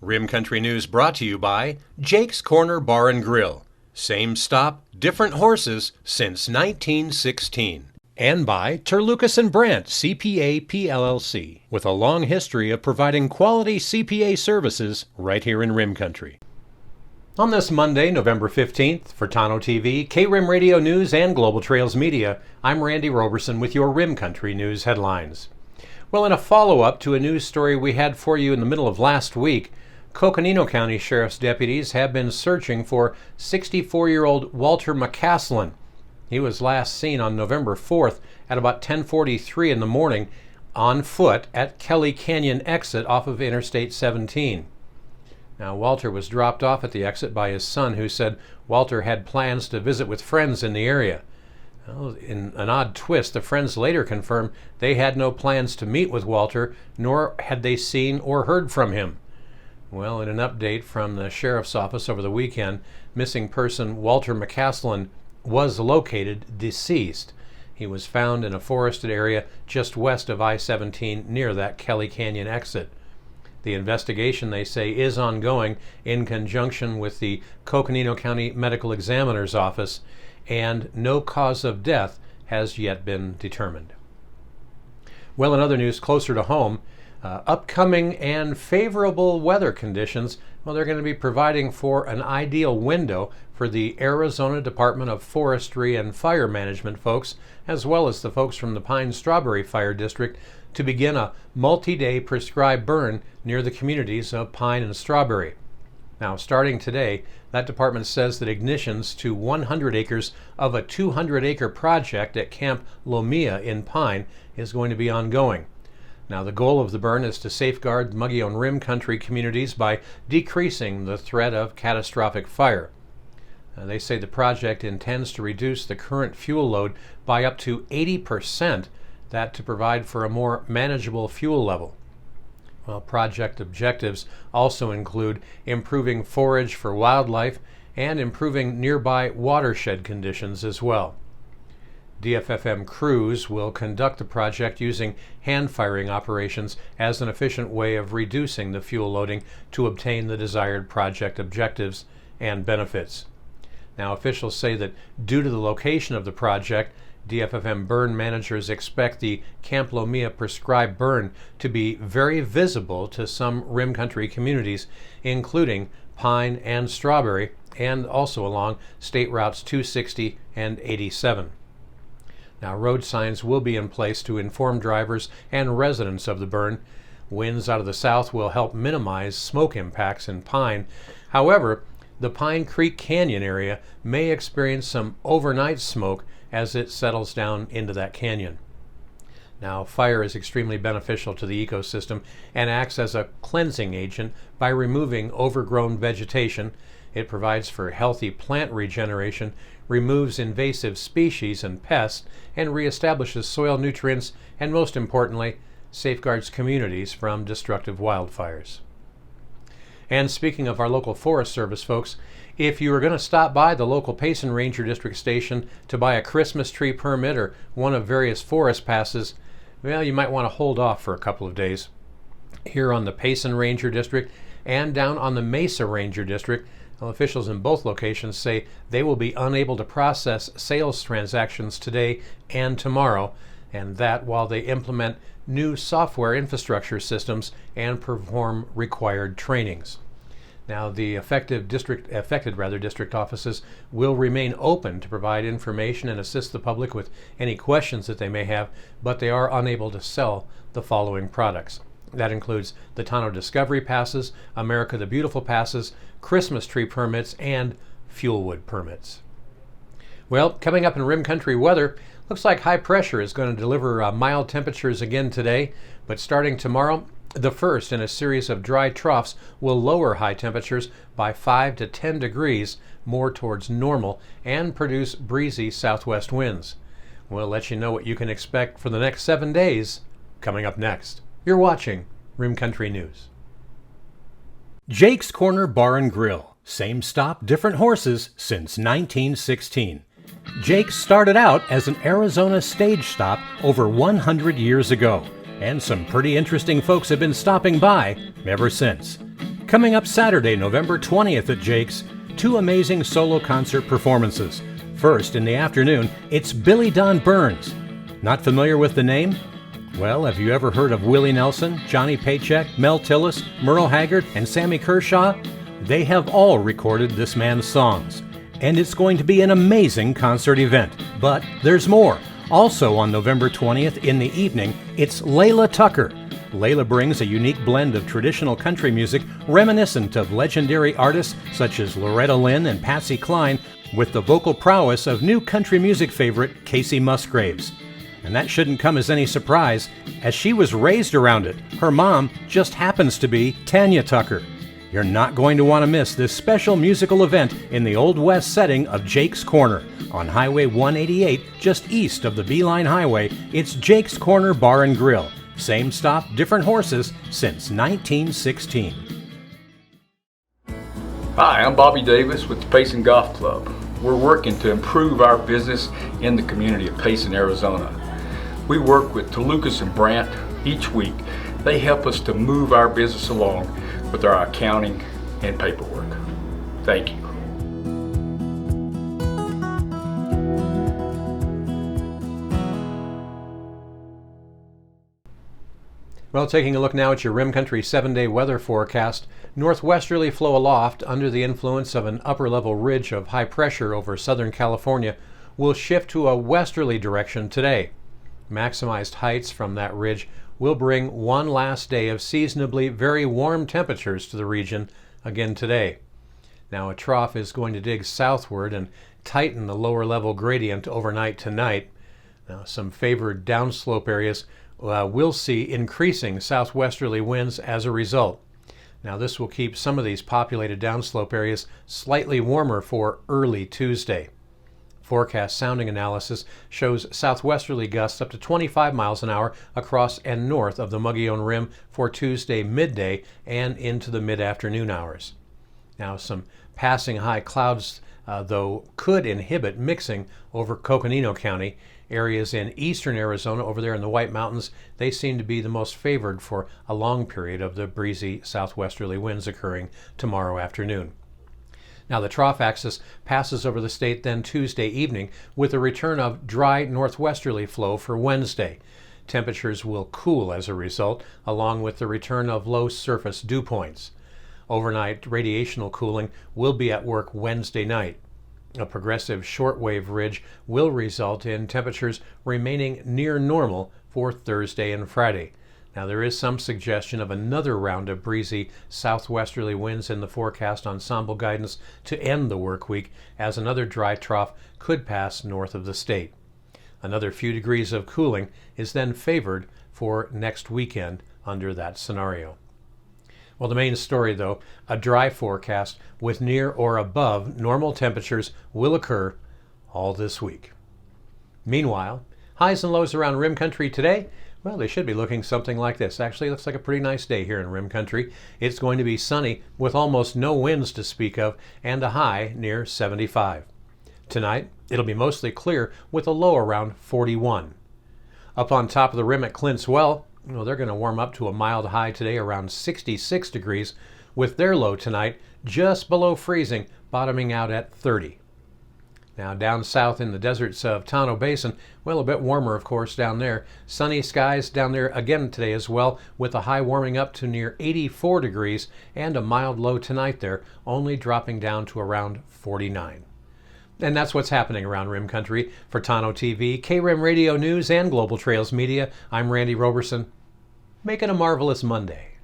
Rim Country News brought to you by Jake's Corner Bar and Grill. Same stop, different horses since 1916. And by Terlucas and Brandt, CPA PLLC, with a long history of providing quality CPA services right here in Rim Country. On this Monday, November 15th, for Tano TV, K-Rim Radio News, and Global Trails Media, I'm Randy Roberson with your Rim Country News headlines. Well, in a follow-up to a news story we had for you in the middle of last week, Coconino County Sheriff's deputies have been searching for 64-year-old Walter McCaslin. He was last seen on November 4th at about 10:43 in the morning on foot at Kelly Canyon exit off of Interstate 17. Now, Walter was dropped off at the exit by his son, who said Walter had plans to visit with friends in the area. Well, in an odd twist, the friends later confirmed they had no plans to meet with Walter, nor had they seen or heard from him. Well, in an update from the sheriff's office over the weekend, missing person Walter McCaslin was located deceased. He was found in a forested area just west of I-17 near that Kelly Canyon exit. The investigation, they say, is ongoing in conjunction with the Coconino County Medical Examiner's Office, and no cause of death has yet been determined. Well, in other news closer to home, upcoming and favorable weather conditions, well, they're going to be providing for an ideal window for the Arizona Department of Forestry and Fire Management folks, as well as the folks from the Pine Strawberry Fire District, to begin a multi-day prescribed burn near the communities of Pine and Strawberry. Now, starting today, that department says that ignitions to 100 acres of a 200-acre project at Camp Lomia in Pine is going to be ongoing. Now, the goal of the burn is to safeguard Mogollon Rim Country communities by decreasing the threat of catastrophic fire. They say the project intends to reduce the current fuel load by up to 80%, that to provide for a more manageable fuel level. Well, project objectives also include improving forage for wildlife and improving nearby watershed conditions as well. DFFM crews will conduct the project using hand-firing operations as an efficient way of reducing the fuel loading to obtain the desired project objectives and benefits. Now, officials say that due to the location of the project, DFFM burn managers expect the Camp Lomia prescribed burn to be very visible to some Rim Country communities, including Pine and Strawberry, and also along State Routes 260 and 87. Now, road signs will be in place to inform drivers and residents of the burn. Winds out of the south will help minimize smoke impacts in Pine. However, the Pine Creek Canyon area may experience some overnight smoke as it settles down into that canyon. Now, fire is extremely beneficial to the ecosystem and acts as a cleansing agent by removing overgrown vegetation. It provides for healthy plant regeneration, removes invasive species and pests, and reestablishes soil nutrients, and most importantly, safeguards communities from destructive wildfires. And speaking of our local Forest Service folks, if you are going to stop by the local Payson Ranger District station to buy a Christmas tree permit or one of various forest passes, well, you might want to hold off for a couple of days. Here on the Payson Ranger District and down on the Mesa Ranger District, well, officials in both locations say they will be unable to process sales transactions today and tomorrow, and that while they implement new software infrastructure systems and perform required trainings. Now, the affected district offices will remain open to provide information and assist the public with any questions that they may have, but they are unable to sell the following products. That includes the Tano Discovery Passes, America the Beautiful Passes, Christmas tree permits, and fuelwood permits. Well, coming up in Rim Country weather, looks like high pressure is going to deliver mild temperatures again today, but starting tomorrow, the first in a series of dry troughs will lower high temperatures by 5 to 10 degrees more towards normal and produce breezy southwest winds. We'll let you know what you can expect for the next 7 days coming up next. You're watching Rim Country News. Jake's Corner Bar and Grill. Same stop, different horses since 1916. Jake started out as an Arizona stage stop over 100 years ago, and some pretty interesting folks have been stopping by ever since. Coming up Saturday, November 20th at Jake's, two amazing solo concert performances. First, in the afternoon, it's Billy Don Burns. Not familiar with the name? Well, have you ever heard of Willie Nelson, Johnny Paycheck, Mel Tillis, Merle Haggard, and Sammy Kershaw? They have all recorded this man's songs. And it's going to be an amazing concert event. But there's more. Also on November 20th in the evening, it's Layla Tucker. Layla brings a unique blend of traditional country music reminiscent of legendary artists such as Loretta Lynn and Patsy Cline, with the vocal prowess of new country music favorite Casey Musgraves. And that shouldn't come as any surprise, as she was raised around it. Her mom just happens to be Tanya Tucker. You're not going to want to miss this special musical event in the Old West setting of Jake's Corner. On Highway 188, just east of the Beeline Highway, it's Jake's Corner Bar and Grill. Same stop, different horses since 1916. Hi, I'm Bobby Davis with the Payson Golf Club. We're working to improve our business in the community of Payson, Arizona. We work with Tolucas and Brandt each week. They help us to move our business along with our accounting and paperwork. Thank you. Well, taking a look now at your Rim Country 7-day weather forecast, northwesterly flow aloft under the influence of an upper-level ridge of high pressure over Southern California will shift to a westerly direction today. Maximized heights from that ridge will bring one last day of seasonably very warm temperatures to the region again today. Now, a trough is going to dig southward and tighten the lower-level gradient overnight tonight. Now, some favored downslope areas will see increasing southwesterly winds as a result. Now, this will keep some of these populated downslope areas slightly warmer for early Tuesday. Forecast sounding analysis shows southwesterly gusts up to 25 miles an hour across and north of the Mogollon Rim for Tuesday midday and into the mid-afternoon hours. Now, some passing high clouds, though, could inhibit mixing over Coconino County. Areas in eastern Arizona, over there in the White Mountains, they seem to be the most favored for a long period of the breezy southwesterly winds occurring tomorrow afternoon. Now, the trough axis passes over the state then Tuesday evening with a return of dry northwesterly flow for Wednesday. Temperatures will cool as a result, along with the return of low surface dew points. Overnight radiational cooling will be at work Wednesday night. A progressive shortwave ridge will result in temperatures remaining near normal for Thursday and Friday. Now, there is some suggestion of another round of breezy southwesterly winds in the forecast ensemble guidance to end the work week, as another dry trough could pass north of the state. Another few degrees of cooling is then favored for next weekend under that scenario. Well, the main story, though, a dry forecast with near or above normal temperatures will occur all this week. Meanwhile, highs and lows around Rim Country today, well, they should be looking something like this. Actually, it looks like a pretty nice day here in Rim Country. It's going to be sunny with almost no winds to speak of and a high near 75. Tonight, it'll be mostly clear with a low around 41. Up on top of the rim at Clint's Well, well, they're going to warm up to a mild high today around 66 degrees, with their low tonight just below freezing, bottoming out at 30. Now, down south in the deserts of Tonto Basin, well, a bit warmer, of course, down there. Sunny skies down there again today as well, with a high warming up to near 84 degrees and a mild low tonight there, only dropping down to around 49. And that's what's happening around Rim Country. For Tonto TV, KRIM Radio News, and Global Trails Media, I'm Randy Roberson. Make it a marvelous Monday.